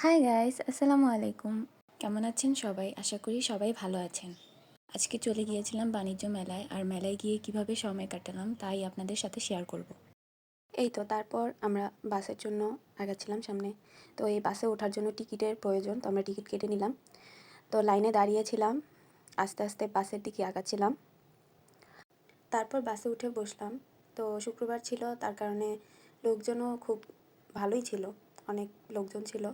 Hi guys, আসসালামু আলাইকুম। কেমন আছেন সবাই? আশা করি সবাই ভালো আছেন। আজকে চলে গিয়েছিলাম বাণিজ্য মেলায়, আর মেলায় গিয়ে কিভাবে সময় কাটালাম তাই আপনাদের সাথে শেয়ার করব। এই তো তারপর আমরা বাসের জন্য আগাচ্ছিলাম সামনে। তো এই বাসে ওঠার জন্য টিকিটের প্রয়োজন, তো আমরা টিকিট কেটে নিলাম। তো লাইনে দাঁড়িয়েছিলাম, আস্তে আস্তে বাসের দিকে আগাচ্ছিলাম। তারপর বাসে উঠে বসলাম। তো শুক্রবার ছিল, তার কারণে লোকজনও খুব ভালোই ছিল, অনেক লোকজন ছিল।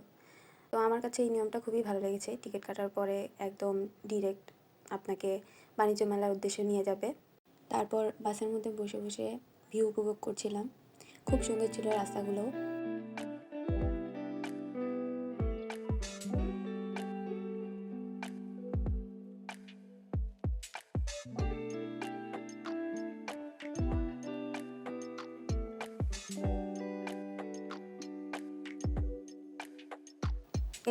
তো আমার কাছে এই নিয়মটা খুবই ভালো লেগেছে, টিকিট কাটার পরে একদম ডিরেক্ট আপনাকে বাণিজ্য মেলার উদ্দেশ্যে নিয়ে যাবে। তারপর বাসের মধ্যে বসে বসে ভিউ উপভোগ করছিলাম। খুব সুন্দর ছিল রাস্তাগুলো।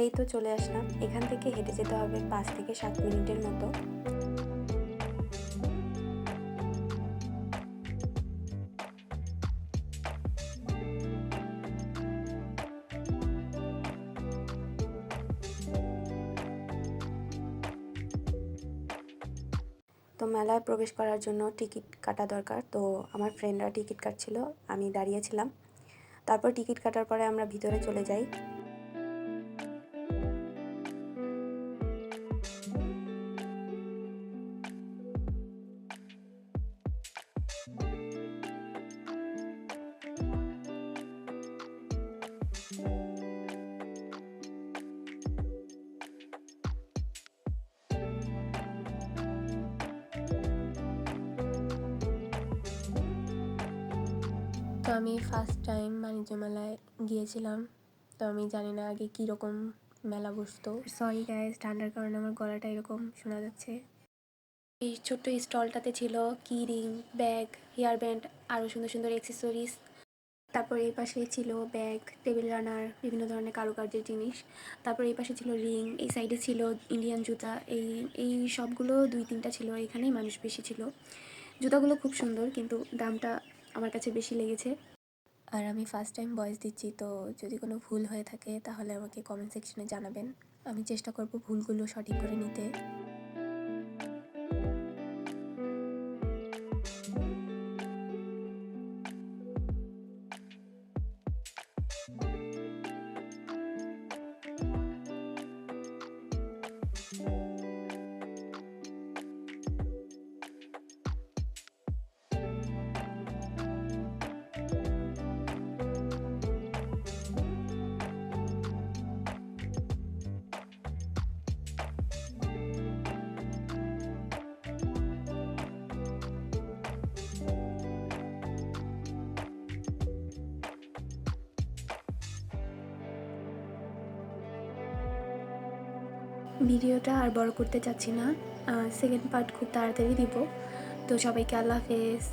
এই তো চলে আসলাম। এখান থেকে হেঁটে যেতে হবে ৫ থেকে ৭ মিনিটের মতো। তো মেলায় প্রবেশ করার জন্য টিকিট কাটা দরকার। তো আমার ফ্রেন্ডরা টিকিট কাটছিল, আমি দাঁড়িয়েছিলাম। তারপর টিকিট কাটার পরে আমরা ভিতরে চলে যাই। তো আমি ফার্স্ট টাইম বাণিজ্য মেলায় গিয়েছিলাম। তো আমি জানি না আগে কীরকম মেলা বসতো। সরি গাইস, ঠান্ডার কারণে আমার গলাটা এরকম শোনা যাচ্ছে। এই ছোট্ট স্টলটাতে ছিল কি রিং, ব্যাগ, হেয়ার ব্যান্ড, আরও সুন্দর সুন্দর অ্যাক্সেসরিজ। তারপর এই পাশে ছিল ব্যাগ, টেবিল রানার, বিভিন্ন ধরনের কারুকার্যের জিনিস। তারপর এই পাশে ছিল রিং, এই সাইডে ছিল ইন্ডিয়ান জুতা। এই এই সবগুলো ২-৩টা ছিল, এখানেই মানুষ বেশি ছিল। জুতাগুলো খুব সুন্দর, কিন্তু দামটা আমার কাছে বেশি লেগেছে। আর আমি ফার্স্ট টাইম ভয়েস দিচ্ছি, তো যদি কোনো ভুল হয়ে থাকে তাহলে আমাকে কমেন্ট সেকশনে জানাবেন। আমি চেষ্টা করব ভুলগুলো সঠিক করে নিতে। ভিডিওটা আর বড় করতে চাচ্ছি না, সেকেন্ড পার্ট খুব তাড়াতাড়ি দিব। তো সবাইকে আল্লাহ হাফেজ।